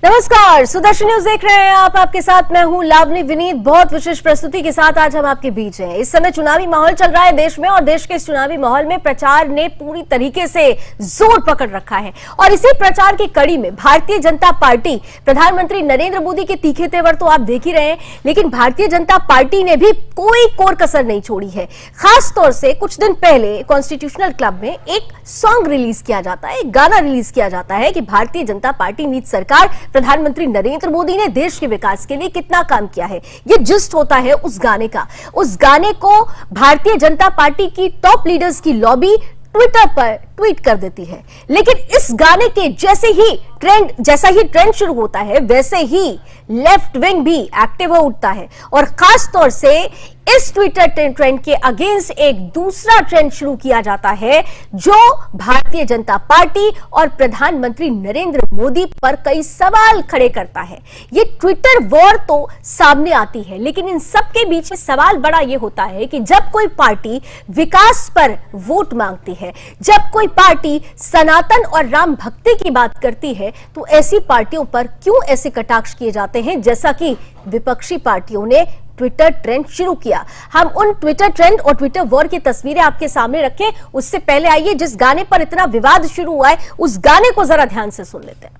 नमस्कार, सुदर्शन न्यूज देख रहे हैं आप। आपके साथ मैं हूं लावनी विनीत। बहुत विशेष प्रस्तुति के साथ आज हम आपके बीच हैं। इस समय चुनावी माहौल चल रहा है देश में और देश के इस चुनावी माहौल में प्रचार ने पूरी तरीके से जोर पकड़ रखा है और इसी प्रचार की कड़ी में भारतीय जनता पार्टी, प्रधानमंत्री नरेंद्र मोदी के तीखे तेवर तो आप देख ही रहे हैं, लेकिन भारतीय जनता पार्टी ने भी कोई कोर कसर नहीं छोड़ी है। खासतौर से कुछ दिन पहले कॉन्स्टिट्यूशनल क्लब में एक सॉन्ग रिलीज किया जाता है, एक गाना रिलीज किया जाता है कि भारतीय जनता पार्टी नीत सरकार, प्रधानमंत्री नरेंद्र मोदी ने देश के विकास के लिए कितना काम किया है। ये जिस्ट होता है उस गाने का। उस गाने को भारतीय जनता पार्टी की टॉप लीडर्स की लॉबी ट्विटर पर ट्वीट कर देती है, लेकिन इस गाने के जैसा ही ट्रेंड शुरू होता है वैसे ही लेफ्ट विंग भी एक्टिव हो उठता है और खास तौर से इस ट्विटर ट्रेंड के अगेंस्ट एक दूसरा ट्रेंड शुरू किया जाता है जो भारतीय जनता पार्टी और प्रधानमंत्री नरेंद्र मोदी पर कई सवाल खड़े करता है। ये ट्विटर वॉर तो सामने आती है, लेकिन इन सब के बीच में सवाल बड़ा ये होता है कि जब कोई पार्टी विकास पर वोट मांगती है, जब कोई पार्टी सनातन और राम भक्ति की बात करती है, तो ऐसी पार्टियों पर क्यों ऐसे कटाक्ष किए जाते हैं जैसा कि विपक्षी पार्टियों ने ट्विटर ट्रेंड शुरू किया। हम उन ट्विटर ट्रेंड और ट्विटर वॉर की तस्वीरें आपके सामने रखें, उससे पहले आइए जिस गाने पर इतना विवाद शुरू हुआ है उस गाने को जरा ध्यान से सुन लेते हैं।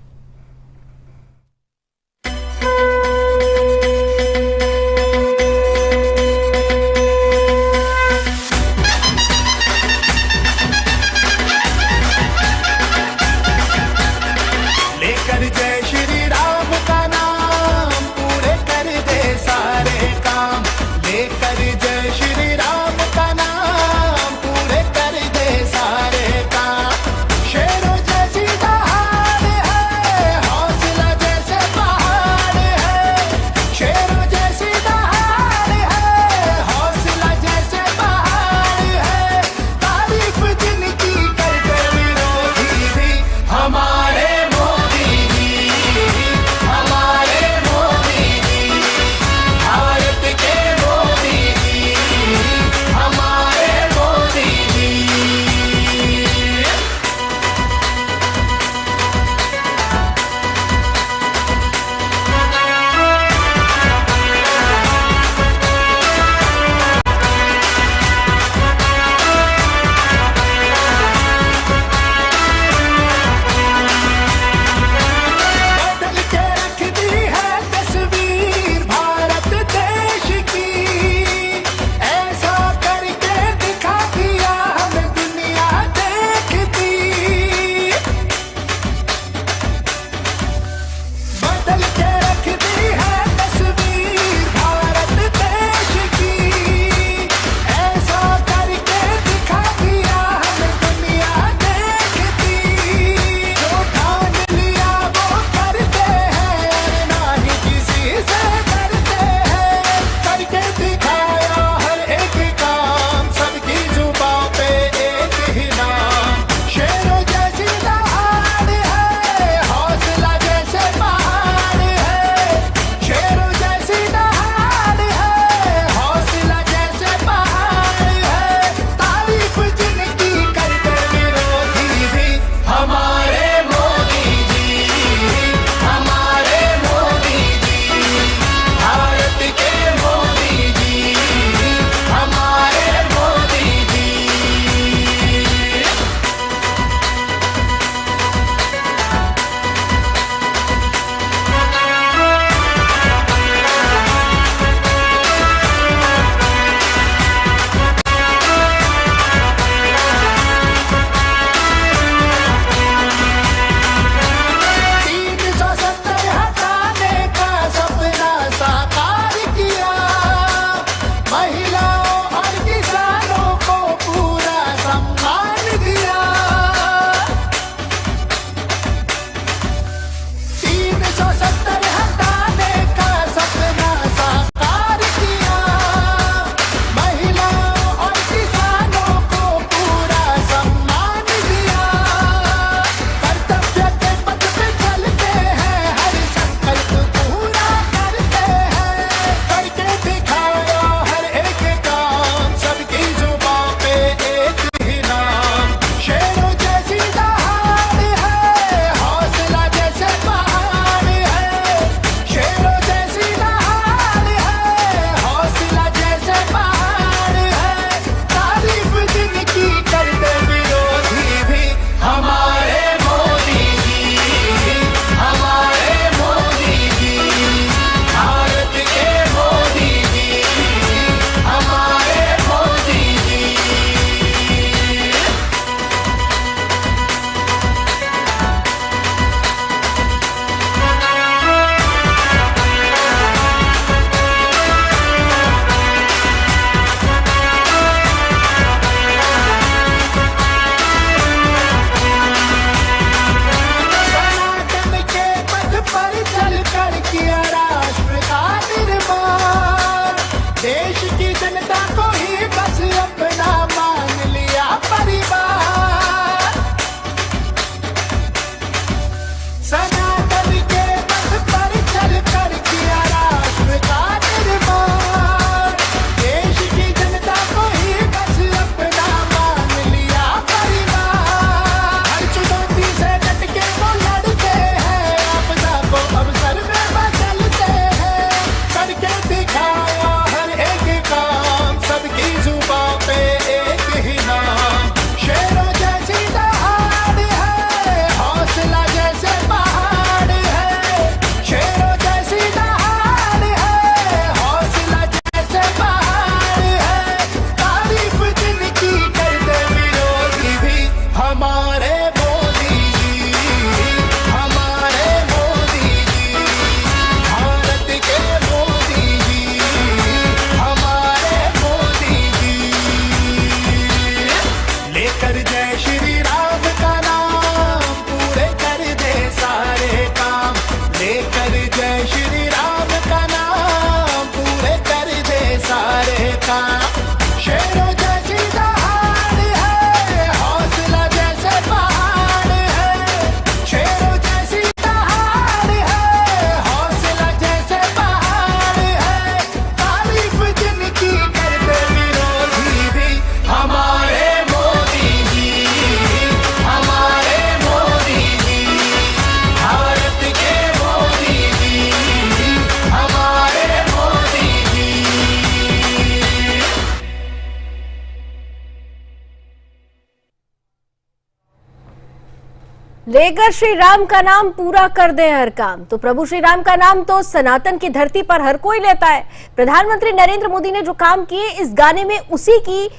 लेकर श्री राम का नाम पूरा कर दे हर काम। तो प्रभु श्री राम का नाम तो सनातन की धरती पर हर कोई लेता है। प्रधानमंत्री नरेंद्र मोदी ने जो काम किए इस गाने में उसी की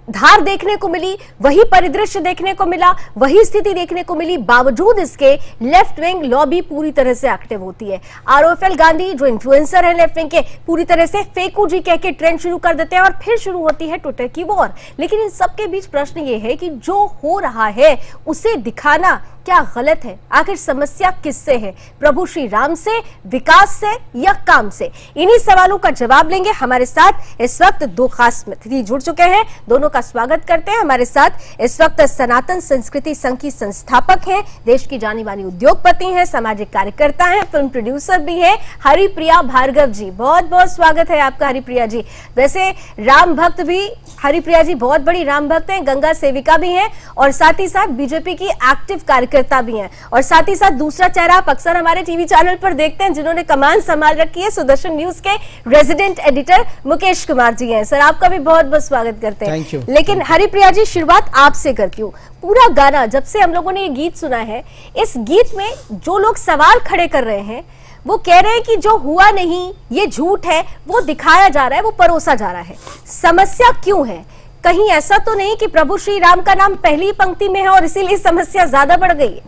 धार देखने को मिली, वही परिदृश्य देखने को मिला, वही स्थिति देखने को मिली। बावजूद इसके लेफ्ट विंग लॉबी पूरी तरह से एक्टिव होती है। ROFL गांधी जो इन्फ्लुएंसर है लेफ्ट विंग के, पूरी तरह से फेकू जी कह के ट्रेंड शुरू कर देते हैं और फिर शुरू होती है ट्विटर की वॉर। लेकिन इन सबके बीच प्रश्न ये है कि जो हो रहा है उसे दिखाना क्या गलत है? आखिर समस्या किससे है? प्रभु श्री राम से, विकास से या काम से? इन्हीं सवालों का जवाब लेंगे। हमारे साथ इस वक्त दो खास अतिथि जुड़ चुके हैं, दोनों का स्वागत करते हैं। हमारे साथ इस वक्त सनातन संस्कृति संघ की संस्थापक हैं, देश की जानी मानी उद्योगपति हैं, सामाजिक कार्यकर्ता हैं, फिल्म प्रोड्यूसर भी हैं, हरिप्रिया भार्गव जी। बहुत बहुत स्वागत है आपका हरिप्रिया जी। वैसे राम भक्त भी हरिप्रिया जी बहुत बड़ी राम भक्त हैं, गंगा सेविका भी हैं और साथ ही साथ बीजेपी की एक्टिव कार्यकर्ता भी हैं। और साथ ही साथ दूसरा चेहरा आप अक्सर हमारे टीवी चैनल पर देखते हैं, जिन्होंने कमान संभाल रखी है, सुदर्शन न्यूज के रेजिडेंट एडिटर मुकेश कुमार जी हैं। सर आपका भी बहुत बहुत स्वागत करते हैं। लेकिन हरिप्रिया जी शुरुआत आपसे करती हूँ। पूरा गाना जब से हम लोगों ने ये गीत सुना है, इस गीत में जो लोग सवाल खड़े कर रहे हैं वो कह रहे हैं कि जो हुआ नहीं ये झूठ है, वो दिखाया जा रहा है, वो परोसा जा रहा है। समस्या क्यों है? कहीं ऐसा तो नहीं कि प्रभु श्री राम का नाम पहली पंक्ति में है और इसीलिए समस्या ज्यादा बढ़ गई है?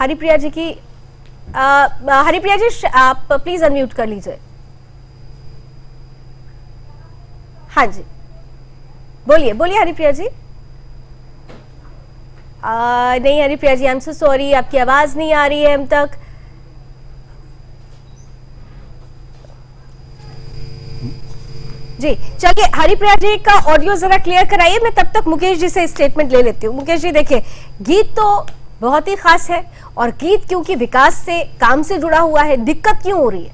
हरिप्रिया जी की हरिप्रिया जी आप प्लीज अनम्यूट कर लीजिए। हाँ जी बोलिए बोलिए हरिप्रिया जी। नहीं हरिप्रिया जी, आई एम सो सॉरी, आपकी आवाज नहीं आ रही है हम तक। जी चलिए हरिप्रिया जी का ऑडियो जरा क्लियर कराइए, मैं तब तक मुकेश जी से स्टेटमेंट ले लेती हूँ। मुकेश जी देखिए, गीत तो बहुत ही खास है और गीत क्योंकि विकास से, काम से जुड़ा हुआ है, दिक्कत क्यों हो रही है?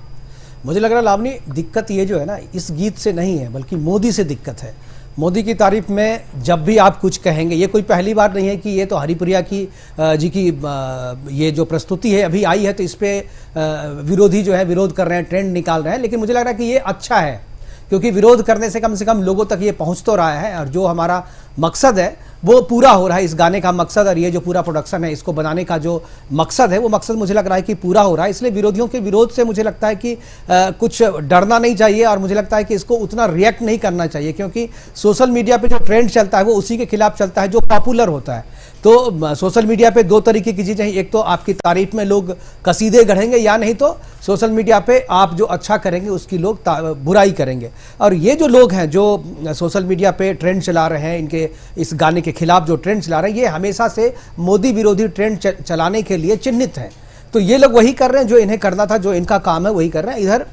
मुझे लग रहा है लावनी, दिक्कत ये जो है ना, इस गीत से नहीं है बल्कि मोदी से दिक्कत है। मोदी की तारीफ में जब भी आप कुछ कहेंगे, ये कोई पहली बार नहीं है कि ये तो हरिप्रिया की जी की ये जो प्रस्तुति है अभी आई है तो इस पर विरोधी जो है विरोध कर रहे हैं, ट्रेंड निकाल रहे हैं। लेकिन मुझे लग रहा है कि ये अच्छा है, क्योंकि विरोध करने से कम लोगों तक ये पहुंच तो रहा है और जो हमारा मकसद है वो पूरा हो रहा है। इस गाने का मकसद और ये जो पूरा प्रोडक्शन है, इसको बनाने का जो मकसद है, वो मकसद मुझे लग रहा है कि पूरा हो रहा है। इसलिए विरोधियों के विरोध से मुझे लगता है कि कुछ डरना नहीं चाहिए और मुझे लगता है कि इसको उतना रिएक्ट नहीं करना चाहिए, क्योंकि सोशल मीडिया पे जो ट्रेंड चलता है वो उसी के खिलाफ चलता है जो पॉपुलर होता है। तो सोशल मीडिया पे दो तरीके की चीज़ें हैं, एक तो आपकी तारीफ में लोग कसीदे गढ़ेंगे, या नहीं तो सोशल मीडिया पे आप जो अच्छा करेंगे उसकी लोग बुराई करेंगे। और ये जो लोग हैं जो सोशल मीडिया पे ट्रेंड चला रहे हैं, इनके इस गाने के खिलाफ जो ट्रेंड चला रहे हैं, ये हमेशा से मोदी विरोधी ट्रेंड चलाने के लिए चिन्हित हैं। तो ये लोग वही कर रहे हैं जो इन्हें करना था, जो इनका काम है वही कर रहे हैं। इधर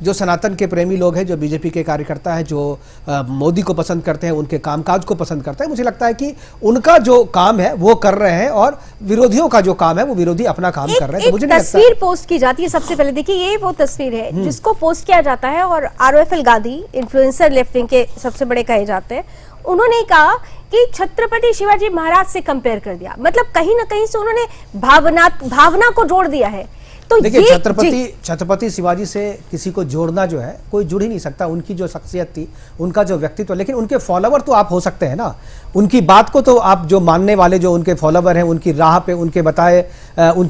जो सनातन के प्रेमी लोग हैं, जो बीजेपी के कार्यकर्ता हैं, जो मोदी को पसंद करते हैं, उनके कामकाज को पसंद करते हैं, मुझे लगता है कि उनका जो काम है वो कर रहे हैं और विरोधियों का जो काम है वो विरोधी अपना काम कर रहे हैं। तो मुझे तस्वीर पोस्ट की जाती है, सबसे पहले देखिए ये वो तस्वीर है जिसको पोस्ट किया जाता है और ROFL Gandhi influencer left wing के सबसे बड़े कहे जाते हैं, उन्होंने कहा कि छत्रपति शिवाजी महाराज से कंपेयर कर दिया। मतलब कहीं ना कहीं से उन्होंने भावना को जोड़ दिया है। तो देखिए, छत्रपति शिवाजी से किसी को जोड़ना जो है, कोई जुड़ ही नहीं सकता। उनकी जो शख्सियत थी, उनका जो व्यक्तित्व, लेकिन उनके फॉलोवर तो आप हो सकते हैं ना, उनकी बात को तो आप जो मानने वाले जो उनके फॉलोवर हैं, उनकी राह पे, उनकी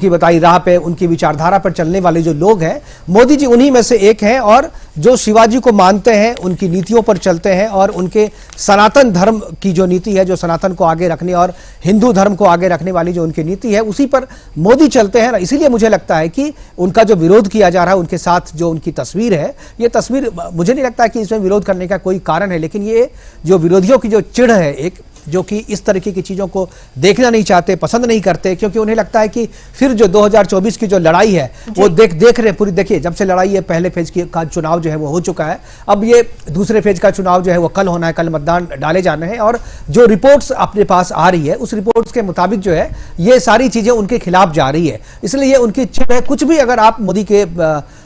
बताई राह पे, उनकी विचारधारा पर चलने वाले जो लोग हैं, मोदी जी उन्हीं में से एक हैं। और जो शिवाजी को मानते हैं, उनकी नीतियों पर चलते हैं और उनके सनातन धर्म की जो नीति है, जो सनातन को आगे रखने और हिंदू धर्म को आगे रखने वाली जो उनकी नीति है, उसी पर मोदी चलते हैं ना। इसीलिए मुझे लगता है कि उनका जो विरोध किया जा रहा है, उनके साथ जो उनकी तस्वीर है, ये तस्वीर मुझे नहीं लगता कि इसमें विरोध करने का कोई कारण है। लेकिन ये जो विरोधियों की जो चिढ़ है, एक जो कि इस तरीके की चीज़ों को देखना नहीं चाहते, पसंद नहीं करते, क्योंकि उन्हें लगता है कि फिर जो 2024 की जो लड़ाई है वो देख रहे पूरी। देखिए, जब से लड़ाई है, पहले फेज का चुनाव जो है वो हो चुका है, अब ये दूसरे फेज का चुनाव जो है वो कल होना है, कल मतदान डाले जाने हैं। और जो रिपोर्ट्स अपने पास आ रही है, उस रिपोर्ट्स के मुताबिक जो है ये सारी चीज़ें उनके खिलाफ जा रही है। इसलिए ये उनकी चिढ़ है। कुछ भी अगर आप मोदी के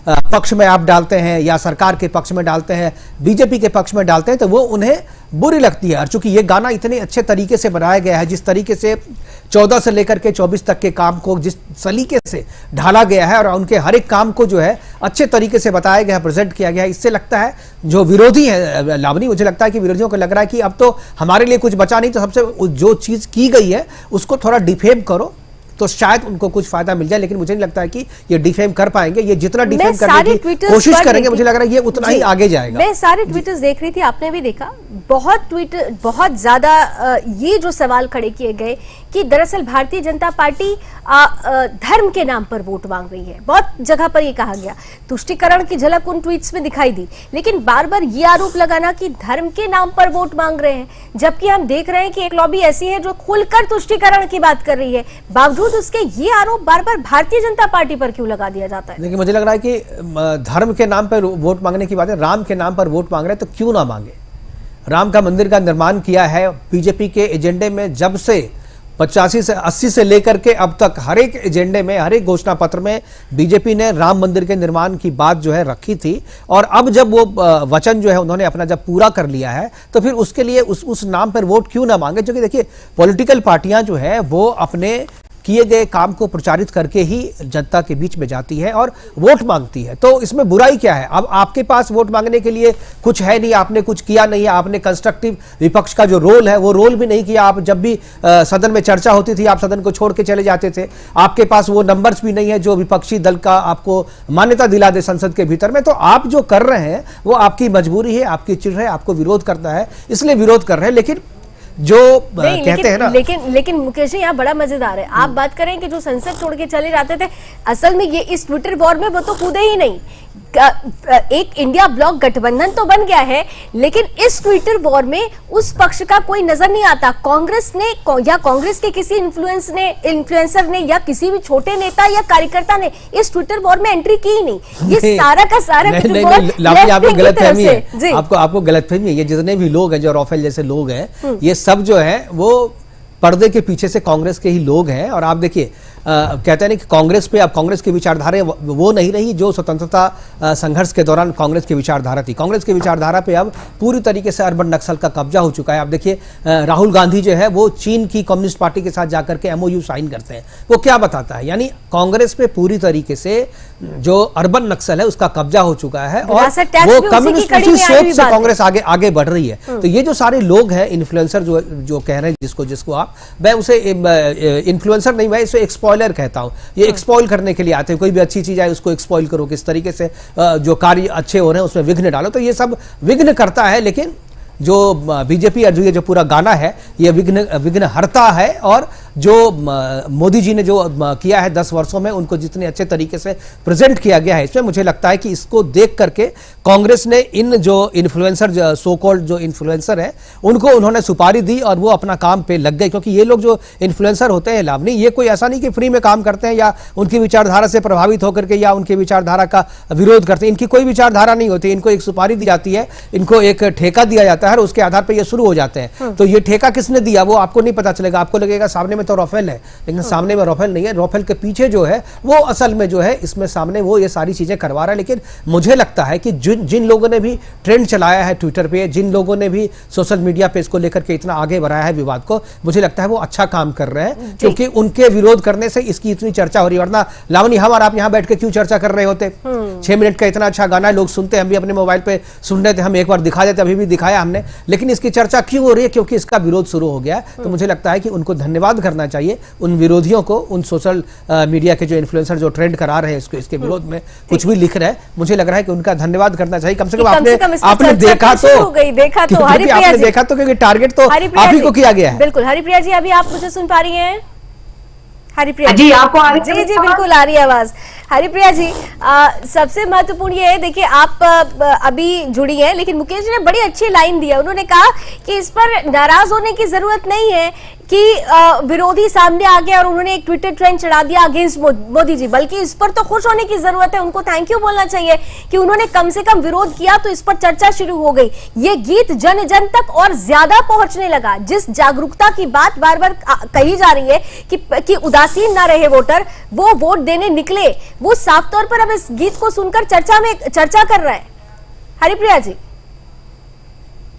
पक्ष में आप डालते हैं या सरकार के पक्ष में डालते हैं, बीजेपी के पक्ष में डालते हैं, तो वो उन्हें बुरी लगती है। और चूंकि ये गाना इतने अच्छे तरीके से बनाया गया है, जिस तरीके से 14 से लेकर के 24 तक के काम को जिस सलीके से ढाला गया है और उनके हर एक काम को जो है अच्छे तरीके से बताया गया है, प्रेजेंट किया गया है, इससे लगता है जो विरोधी है लावनी, मुझे लगता है कि विरोधियों को लग रहा है कि अब तो हमारे लिए कुछ बचा नहीं, तो सबसे जो चीज की गई है उसको थोड़ा डिफेम करो तो शायद उनको कुछ फायदा मिल जाए। लेकिन मुझे नहीं लगता है कि ये डिफेम कर पाएंगे। ये जितना डिफेम करने की कोशिश करेंगे, मुझे लग रहा है ये उतना ही आगे जाएगा। मैं सारे ट्वीटर्स देख रही थी, आपने भी देखा, बहुत ट्वीटर, बहुत ज्यादा ये जो सवाल खड़े किए गए कि दरअसल भारतीय जनता पार्टी धर्म के नाम पर वोट मांग रही है। बहुत जगह पर ये कहा गया, तुष्टीकरण की झलक उन ट्वीट्स में दिखाई दी, लेकिन बार बार ये आरोप लगाना कि धर्म के नाम पर वोट मांग रहे हैं, जबकि हम देख रहे हैं कि एक लॉबी ऐसी है जो खुलकर तुष्टीकरण की बात कर रही है। बावजूद उसके ये आरोप बार बार भारतीय जनता पार्टी पर क्यों लगा दिया जाता है? देखिए, मुझे लग रहा है कि धर्म के नाम पर वोट मांगने की बात है, राम के नाम पर वोट मांग रहे हैं तो क्यों ना मांगे। राम का मंदिर का निर्माण किया है बीजेपी के एजेंडे में, जब से 85 से 80 से लेकर के अब तक हर एक एजेंडे में, हर एक घोषणा पत्र में बीजेपी ने राम मंदिर के निर्माण की बात जो है रखी थी। और अब जब वो वचन जो है उन्होंने अपना जब पूरा कर लिया है, तो फिर उसके लिए उस नाम पर वोट क्यों ना मांगे। क्योंकि देखिए, पॉलिटिकल पार्टियां जो है वो अपने किए गए काम को प्रचारित करके ही जनता के बीच में जाती है और वोट मांगती है, तो इसमें बुराई क्या है। अब आपके पास वोट मांगने के लिए कुछ है नहीं, आपने कुछ किया नहीं है, आपने कंस्ट्रक्टिव विपक्ष का जो रोल है वो रोल भी नहीं किया। आप जब भी सदन में चर्चा होती थी, आप सदन को छोड़ के चले जाते थे। आपके पास वो नंबर्स भी नहीं है जो विपक्षी दल का आपको मान्यता दिला दे संसद के भीतर में। तो आप जो कर रहे हैं वो आपकी मजबूरी है, आपकी चिढ़ है, आपको विरोध करना है, इसलिए विरोध कर रहे हैं। लेकिन जो कहते हैं ना, लेकिन मुकेश जी, यहाँ बड़ा मजेदार है, आप बात करें कि जो संसद छोड़ के चले जाते थे, असल में ये इस ट्विटर वॉर में वो तो कूदे ही नहीं। एक इंडिया ब्लॉक गठबंधन तो बन गया है, लेकिन इस ट्विटर वॉर में उस पक्ष का कोई नजर नहीं आता। कांग्रेस ने या कांग्रेस के किसी इन्फ्लुएंसर ने या किसी भी छोटे नेता या कार्यकर्ता ने इस ट्विटर वॉर में एंट्री की ही नहीं। ये सारा का सारा गलतफहमी है, आपको गलतफहमी है। ये जितने भी लोग हैं, जो राफेल जैसे लोग हैं, ये सब जो है वो पर्दे के पीछे से कांग्रेस के ही लोग हैं। और आप देखिए, कहते हैं ना कि कांग्रेस पे अब कांग्रेस की विचारधारा वो नहीं रही जो स्वतंत्रता संघर्ष के दौरान कांग्रेस की विचारधारा थी। कांग्रेस की विचारधारा पे अब पूरी तरीके से अर्बन नक्सल का कब्जा हो चुका है। आप देखिए, राहुल गांधी जो है वो चीन की कम्युनिस्ट पार्टी के साथ जाकर के MOU साइन करते हैं। वो क्या बताता है, यानी कांग्रेस पे पूरी तरीके से जो अर्बन नक्सल है उसका कब्जा हो चुका है और वो कम्युनिस्ट सोच से कांग्रेस आगे बढ़ रही है। तो ये जो सारे लोग हैं, इन्फ्लुएंसर जो कह रहे हैं, जिसको आप, मैं उसे इन्फ्लुएंसर नहीं, मैं इसे एक्सपॉइलर कहता हूं। ये एक्सपॉइल करने के लिए आते हैं, कोई भी अच्छी चीज आए उसको एक्सपॉइल करो, किस तरीके से जो कार्य अच्छे हो रहे हैं उसमें विघ्न डालो। तो ये सब विघ्न करता है, लेकिन जो बीजेपी और ये जो पूरा गाना है ये विघ्न हरता है। और जो मोदी जी ने जो किया है 10 वर्षों में, उनको जितने अच्छे तरीके से प्रेजेंट किया गया है, इसमें मुझे लगता है कि इसको देख करके कांग्रेस ने इन जो इन्फ्लुएंसर, सो कॉल्ड जो इन्फ्लुएंसर है, उनको उन्होंने सुपारी दी और वो अपना काम पे लग गए। क्योंकि ये लोग जो इन्फ्लुएंसर होते हैं लावनी, ये कोई ऐसा नहीं कि फ्री में काम करते हैं या उनकी विचारधारा से प्रभावित होकर के या उनकी विचारधारा का विरोध करते हैं। इनकी कोई विचारधारा नहीं होती, इनको एक सुपारी दी जाती है, इनको एक ठेका दिया जाता है और उसके आधार पर ये शुरू हो जाते हैं। तो ये ठेका किसने दिया वो आपको नहीं पता चलेगा। आपको लगेगा सामने में तो राफेल है, लेकिन सामने में राफेल नहीं है। राफेल के पीछे जो है वो असल में जो है इसमें सामने वो ये सारी चीजें करवा रहा है। लेकिन मुझे लगता है कि जिन लोगों ने भी ट्रेंड चलाया है ट्विटर पे, जिन लोगों ने भी सोशल मीडिया पे इसको लेकर के इतना आगे बढ़ाया है विवाद को, मुझे लगता है वो अच्छा काम कर रहे हैं, क्योंकि उनके विरोध करने से इसकी इतनी चर्चा हो रही है। वरना लावनी, हम और आप यहाँ बैठ के क्यों चर्चा कर रहे होते? 6 मिनट का इतना अच्छा गाना है, लोग सुनते हैं, हम भी अपने मोबाइल पे सुन रहे थे, हम एक बार दिखा देते, अभी भी दिखाया हमने, लेकिन इसकी चर्चा क्यों हो रही है? क्योंकि इसका विरोध शुरू हो गया। तो मुझे लगता है कि उनको धन्यवाद करना चाहिए, उन विरोधियों को, उन सोशल मीडिया के जो इन्फ्लुएंसर जो ट्रेंड करा रहे हैं इसके विरोध में कुछ भी लिख रहे हैं, मुझे लग रहा है कि उनका धन्यवाद करना चाहिए। कम से कम आपने देखा तो, क्योंकि टारगेट तो आप ही को किया गया है। बिल्कुल। हरिप्रिया जी, अभी आप मुझे सुन पा रही हैं? हरिप्रिया जी, आपको आ रही है? जी बिल्कुल आ रही है आवाज। हरिप्रिया जी, सबसे महत्वपूर्ण ये है, देखिए आप अभी जुड़ी हैं, लेकिन मुकेश जी ने बड़ी अच्छी लाइन दी है। उन्होंने कहा कि इस पर नाराज होने की जरूरत नहीं है, कि विरोधी सामने आ गया और उन्होंने एक ट्विटर ट्रेंड चढ़ा दिया अगेंस्ट मोदी जी, बल्कि इस पर तो खुश होने की जरूरत है, उनको थैंक यू बोलना चाहिए कि उन्होंने कम से कम विरोध किया तो इस पर चर्चा शुरू हो गई। ये गीत जन जन तक और ज्यादा पहुंचने लगा। जिस जागरूकता की बात बार बार कही जा रही है कि उदासीन ना रहे वोटर, वो वोट देने निकले, वो साफ तौर पर अब इस गीत को सुनकर चर्चा कर रहा है। हरिप्रिया जी,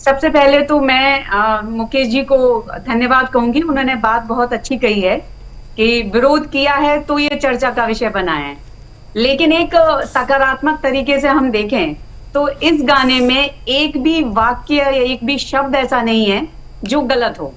सबसे पहले तो मैं मुकेश जी को धन्यवाद कहूंगी। उन्होंने बात बहुत अच्छी कही है कि विरोध किया है तो ये चर्चा का विषय बना है, लेकिन एक सकारात्मक तरीके से हम देखें तो इस गाने में एक भी वाक्य या एक भी शब्द ऐसा नहीं है जो गलत हो।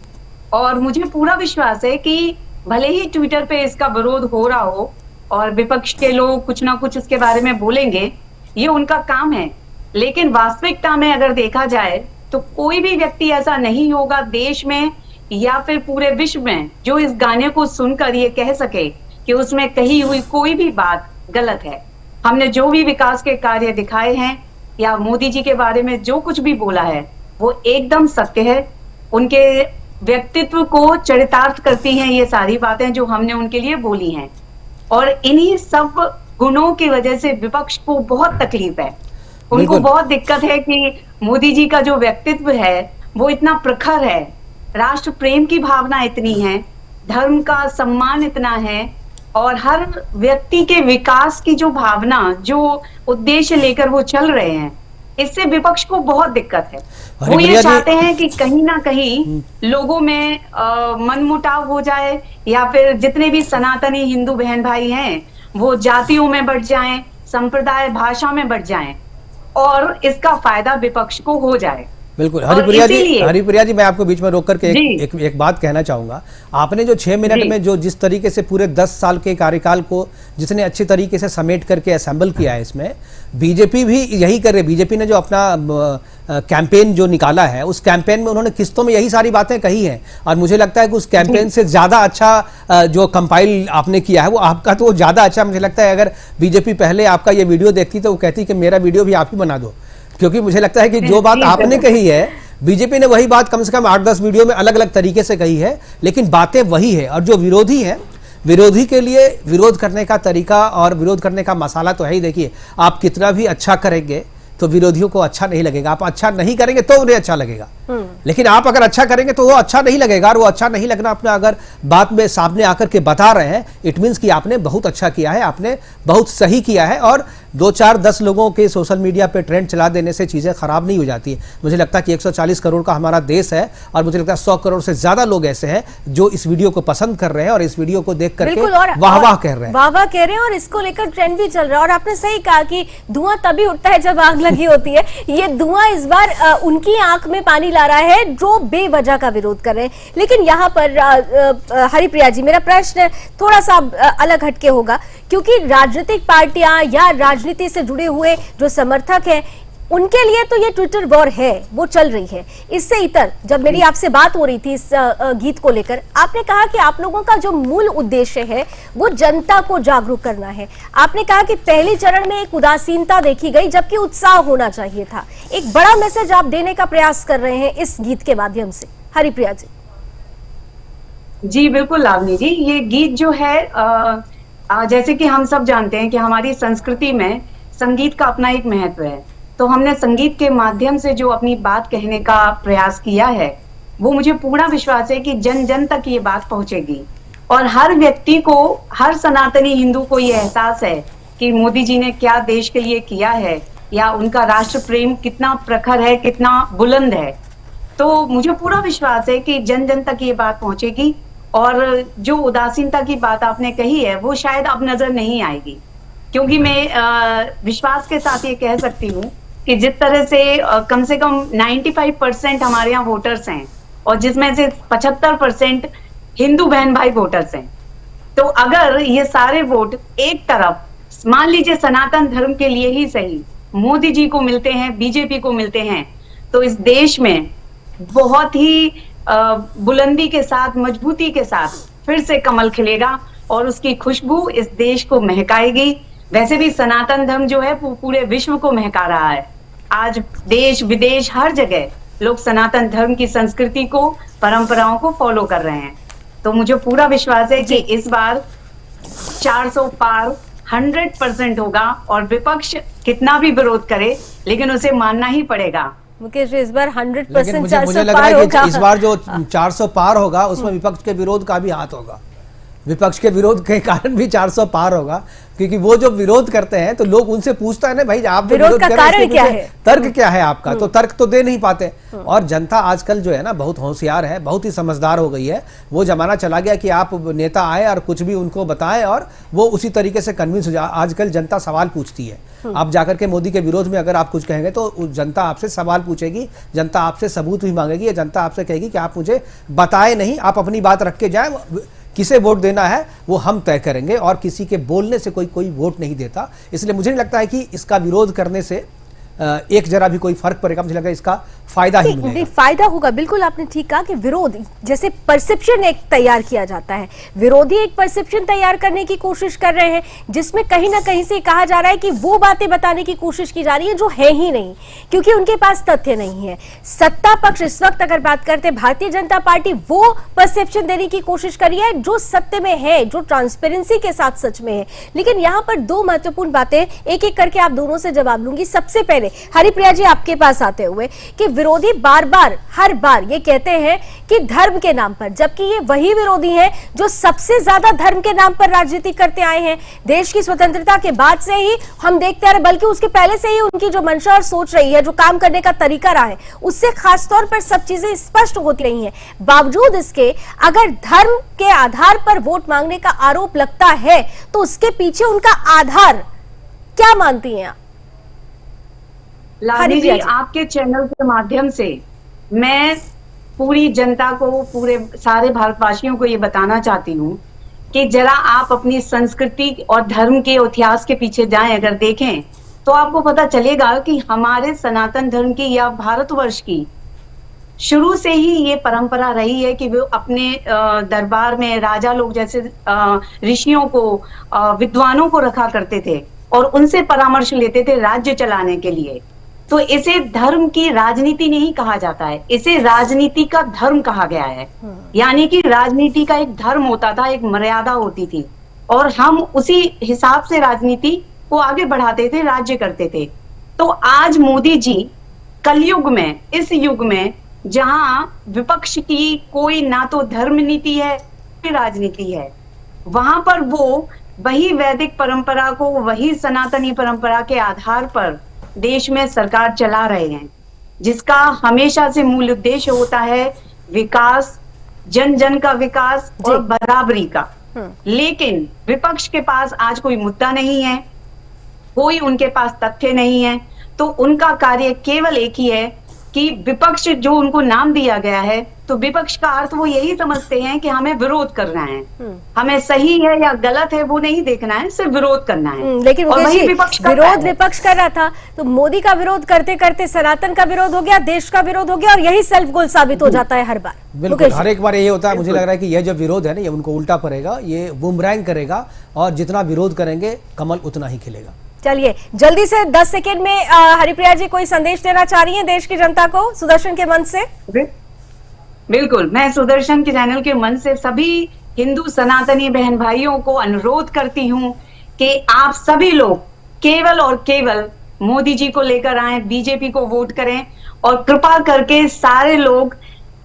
और मुझे पूरा विश्वास है कि भले ही ट्विटर पे इसका विरोध हो रहा हो और विपक्ष के लोग कुछ ना कुछ उसके बारे में बोलेंगे, ये उनका काम है, लेकिन वास्तविकता में अगर देखा जाए तो कोई भी व्यक्ति ऐसा नहीं होगा देश में या फिर पूरे विश्व में जो इस गाने को सुनकर ये कह सके कि उसमें कही हुई कोई भी बात गलत है। हमने जो भी विकास के कार्य दिखाए हैं या मोदी जी के बारे में जो कुछ भी बोला है वो एकदम सत्य है। उनके व्यक्तित्व को चरितार्थ करती हैं ये सारी बातें जो हमने उनके लिए बोली हैं, और इन्हीं सब गुणों की वजह से विपक्ष को बहुत तकलीफ है। उनको बहुत दिक्कत है कि मोदी जी का जो व्यक्तित्व है वो इतना प्रखर है, राष्ट्र प्रेम की भावना इतनी है, धर्म का सम्मान इतना है, और हर व्यक्ति के विकास की जो भावना, जो उद्देश्य लेकर वो चल रहे हैं, इससे विपक्ष को बहुत दिक्कत है। वो ये चाहते हैं कि कहीं ना कहीं लोगों में मनमुटाव हो जाए, या फिर जितने भी सनातनी हिंदू बहन भाई हैं वो जातियों में बढ़ जाएं, संप्रदाय भाषा में बढ़ जाएं, और इसका फायदा विपक्ष को हो जाए। बिल्कुल। हरिप्रिया जी, मैं आपको बीच में रोक करके एक बात कहना चाहूंगा। आपने जो 6 मिनट में जो जिस तरीके से पूरे 10 साल के कार्यकाल को जितने अच्छे तरीके से समेट करके असेंबल किया है, इसमें बीजेपी भी यही कर रही है। बीजेपी ने जो अपना कैंपेन जो निकाला है, उस कैंपेन में उन्होंने किस्तों में यही सारी बातें कही हैं, और मुझे लगता है कि उस कैंपेन से ज्यादा अच्छा जो कंपाइल आपने किया है वो आपका तो ज्यादा अच्छा मुझे लगता है। अगर बीजेपी पहले आपका ये वीडियो देखती तो वो कहती कि मेरा वीडियो भी आप ही बना दो, क्योंकि मुझे लगता है कि जो बात आपने कही है बीजेपी ने वही बात कम से कम 8-10 वीडियो में अलग अलग तरीके से कही है, लेकिन बातें वही है। और जो विरोधी है, विरोधी के लिए विरोध करने का तरीका और विरोध करने का मसाला तो है ही। देखिए, आप कितना भी अच्छा करेंगे तो विरोधियों को अच्छा नहीं लगेगा, आप अच्छा नहीं करेंगे तो उन्हें अच्छा लगेगा, लेकिन आप अगर अच्छा करेंगे तो वो अच्छा नहीं लगेगा। और वो अच्छा नहीं लगना अपना अगर बात में सामने आकर के बता रहे हैं, इट मीन्स कि आपने बहुत अच्छा किया है, आपने बहुत सही किया है। और 2-4-10 लोगों के सोशल मीडिया पे ट्रेंड चला देने से चीजें खराब नहीं हो जाती है। मुझे लगता है कि 140 करोड़ का हमारा देश है, और मुझे लगता है 100 करोड़ से ज्यादा लोग ऐसे हैं जो इस वीडियो को पसंद कर रहे हैं और इस वीडियो को देख करके वाह कह रहे हैं, वाह कह रहे हैं, और इसको लेकर ट्रेंड भी चल रहा है। और आपने सही कहा कि धुआं तभी उठता है जब आग लगी होती है। ये धुआं इस बार उनकी आंख में पानी ला रहा है जो बेवजह का विरोध कर रहे हैं। लेकिन यहाँ पर हरिप्रिया जी, मेरा प्रश्न थोड़ा सा अलग हटके होगा, क्योंकि राजनीतिक पार्टियां या राजनीति से जुड़े हुए जो समर्थक हैं, उनके लिए तो ये ट्विटर वॉर है, वो चल रही है। इससे इतर जब मेरी आपसे बात हो रही थी इस गीत को लेकर, आपने कहा कि आप लोगों का जो मूल उद्देश्य है वो जनता को जागरूक करना है। आपने कहा कि पहले चरण में एक उदासीनता देखी गई जबकि उत्साह होना चाहिए था। एक बड़ा मैसेज आप देने का प्रयास कर रहे हैं इस गीत के माध्यम से। हरिप्रिया जी। जी बिल्कुल लावनी जी, ये गीत जो है जैसे कि हम सब जानते हैं कि हमारी संस्कृति में संगीत का अपना एक महत्व है, तो हमने संगीत के माध्यम से जो अपनी बात कहने का प्रयास किया है, वो मुझे पूरा विश्वास है कि जन जन तक ये बात पहुंचेगी, और हर व्यक्ति को, हर सनातनी हिंदू को ये एहसास है कि मोदी जी ने क्या देश के लिए किया है, या उनका राष्ट्र प्रेम कितना प्रखर है, कितना बुलंद है। तो मुझे पूरा विश्वास है कि जन जन तक ये बात पहुंचेगी, और जो उदासीनता की बात आपने कही है वो शायद अब नजर नहीं आएगी, क्योंकि मैं विश्वास के साथ ये कह सकती हूँ कि जिस तरह से कम 95% हमारे यहाँ वोटर्स हैं, और जिसमें से 75% हिंदू बहन भाई वोटर्स हैं, तो अगर ये सारे वोट एक तरफ, मान लीजिए सनातन धर्म के लिए ही सही, मोदी जी को मिलते हैं, बीजेपी को मिलते हैं, तो इस देश में बहुत ही बुलंदी के साथ, मजबूती के साथ फिर से कमल खिलेगा, और उसकी खुशबू इस देश को महकाएगी। वैसे भी सनातन धर्म जो है वो पूरे विश्व को महका रहा है। आज देश विदेश हर जगह लोग सनातन धर्म की संस्कृति को, परंपराओं को फॉलो कर रहे हैं। तो मुझे पूरा विश्वास है कि इस बार 400 पार 100% होगा, और विपक्ष कितना भी विरोध करे लेकिन उसे मानना ही पड़ेगा। मुकेश जी, इस बार 100% लेकिन मुझे 400 लग रहा पार है होगा। कि इस बार जो 400 पार होगा उसमें विपक्ष के विरोध का भी हाथ होगा। विपक्ष के विरोध के कारण भी 400 पार होगा, क्योंकि वो जो विरोध करते हैं तो लोग उनसे पूछता है ना, भाई आप विरोध का कारण क्या है, तर्क क्या है आपका, तो तर्क तो दे नहीं पाते। और जनता आजकल जो है ना बहुत होशियार है, बहुत ही समझदार हो गई है। वो जमाना चला गया कि आप नेता आए और कुछ भी उनको बताएं और वो उसी तरीके से कन्विंस हो जाए। आजकल जनता सवाल पूछती है। आप जाकर के मोदी के विरोध में अगर आप कुछ कहेंगे तो जनता आपसे सवाल पूछेगी, जनता आपसे सबूत भी मांगेगी, जनता आपसे कहेगी कि आप मुझे बताए नहीं, आप अपनी बात रख के जाए, किसे वोट देना है वो हम तय करेंगे, और किसी के बोलने से कोई वोट नहीं देता। इसलिए मुझे नहीं लगता है कि इसका विरोध करने से एक जरा भी कोई फर्क पड़ेगा। मुझे लगा इसका फायदा ही मिलेगा। फायदा होगा, बिल्कुल आपने ठीक कहा कि विरोध जैसे परसेप्शन एक तैयार किया जाता है, विरोधी एक परसेप्शन तैयार करने की कोशिश कर रहे हैं, जिसमें कहीं ना कहीं से कहा जा रहा है कि वो बातें बताने की कोशिश की जा रही है जो है ही नहीं, क्योंकि उनके पास तथ्य नहीं है। सत्ता पक्ष इस वक्त अगर बात करते हैं, भारतीय जनता पार्टी वो परसेप्शन देने की कोशिश कर रही है जो सत्य में है, जो ट्रांसपेरेंसी के साथ सच में है। लेकिन यहाँ पर दो महत्वपूर्ण बातें एक एक करके आप दोनों से जवाब लूंगी। सबसे पहले हरिप्रिया जी, आपके पास आते हुए कि विरोधी बार बार हर बार ये कहते हैं कि धर्म के नाम पर, जबकि ये वही विरोधी हैं जो सबसे ज्यादा धर्म के नाम पर राजनीति करते आए हैं। देश की स्वतंत्रता के बाद से ही हम देखते आ रहे, बल्कि उसके पहले से ही उनकी जो मंशा और सोच रही है, जो काम करने का तरीका रहा है, उससे खासतौर पर सब चीजें स्पष्ट होती रही हैं। बावजूद इसके अगर धर्म के आधार पर वोट मांगने का आरोप लगता है तो उसके पीछे उनका आधार क्या मानती हैं आप? लावनी जी, आपके चैनल के माध्यम से मैं पूरी जनता को, पूरे सारे भारतवासियों को ये बताना चाहती हूँ कि जरा आप अपनी संस्कृति और धर्म के इतिहास के पीछे जाएं, अगर देखें तो आपको पता चलेगा कि हमारे सनातन धर्म की या भारतवर्ष की शुरू से ही ये परंपरा रही है कि वो अपने दरबार में राजा लोग जैसे ऋषियों को, विद्वानों को रखा करते थे और उनसे परामर्श लेते थे राज्य चलाने के लिए। तो इसे धर्म की राजनीति नहीं कहा जाता है, इसे राजनीति का धर्म कहा गया है। यानी कि राजनीति का एक धर्म होता था, एक मर्यादा होती थी, और हम उसी हिसाब से राजनीति को आगे बढ़ाते थे, राज्य करते थे। तो आज मोदी जी कलयुग में, इस युग में जहां विपक्ष की कोई ना तो धर्म नीति है, राजनीति है, वहां पर वो वही वैदिक परंपरा को, वही सनातनी परंपरा के आधार पर देश में सरकार चला रहे हैं, जिसका हमेशा से मूल उद्देश्य होता है विकास, जन जन का विकास और बराबरी का। लेकिन विपक्ष के पास आज कोई मुद्दा नहीं है, कोई उनके पास तथ्य नहीं है, तो उनका कार्य केवल एक ही है कि विपक्ष जो उनको नाम दिया गया है, तो विपक्ष का अर्थ वो यही समझते हैं कि हमें विरोध करना है, हमें सही है या गलत है वो नहीं देखना है, सिर्फ विरोध करना है। लेकिन वही विरोध विपक्ष कर रहा था, तो मोदी का विरोध करते करते सनातन का विरोध हो गया, देश का विरोध हो गया, और यही सेल्फ गोल साबित हो जाता है हर बार। बिल्कुल, हर एक बार यही होता है। मुझे लग रहा है कि यह जो विरोध है ना, ये उनको उल्टा पड़ेगा, ये बूमरैंग करेगा, और जितना विरोध करेंगे कमल उतना ही खिलेगा। चलिए जल्दी से 10 सेकेंड में हरिप्रिया जी कोई संदेश देना चाह रही हैं देश की जनता को सुदर्शन के मंच से? बिल्कुल, मैं सुदर्शन के चैनल के मंच से सभी हिंदू सनातनी बहन भाइयों को अनुरोध करती हूं कि आप सभी लोग केवल और केवल मोदी जी को लेकर आए, बीजेपी को वोट करें, और कृपा करके सारे लोग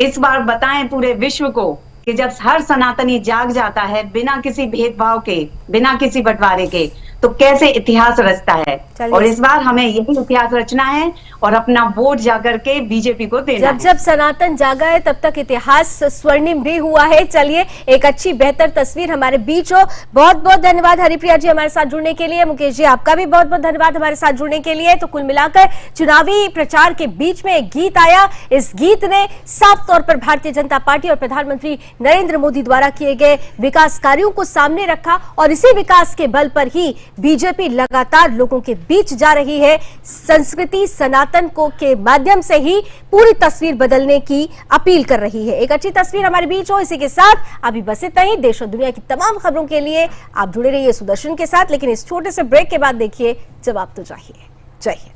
इस बार बताएं पूरे विश्व को कि जब हर सनातनी जाग जाता है बिना किसी भेदभाव के, बिना किसी बंटवारे के, तो कैसे इतिहास रचता है। और इस बार हमें यही इतिहास रचना है और अपना वोट जाकर के बीजेपी को देना है। जब सनातन जागा है तब तक इतिहास स्वर्णिम भी हुआ है। चलिए एक अच्छी बेहतर तस्वीर हमारे बीच हो। बहुत बहुत धन्यवाद हरिप्रिया जी हमारे साथ जुड़ने के लिए। मुकेश जी आपका भी बहुत बहुत धन्यवाद हमारे साथ जुड़ने के लिए। तो कुल मिलाकर चुनावी प्रचार के बीच में एक गीत आया, इस गीत ने साफ तौर पर भारतीय जनता पार्टी और प्रधानमंत्री नरेंद्र मोदी द्वारा किए गए विकास कार्यों को सामने रखा, और इसी विकास के बल पर ही बीजेपी लगातार लोगों के बीच जा रही है। संस्कृति सनातन को के माध्यम से ही पूरी तस्वीर बदलने की अपील कर रही है। एक अच्छी तस्वीर हमारे बीच हो। इसी के साथ अभी बस इतना ही। देश और दुनिया की तमाम खबरों के लिए आप जुड़े रहिए सुदर्शन के साथ, लेकिन इस छोटे से ब्रेक के बाद देखिए जवाब तो चाहिए। जय हिंद।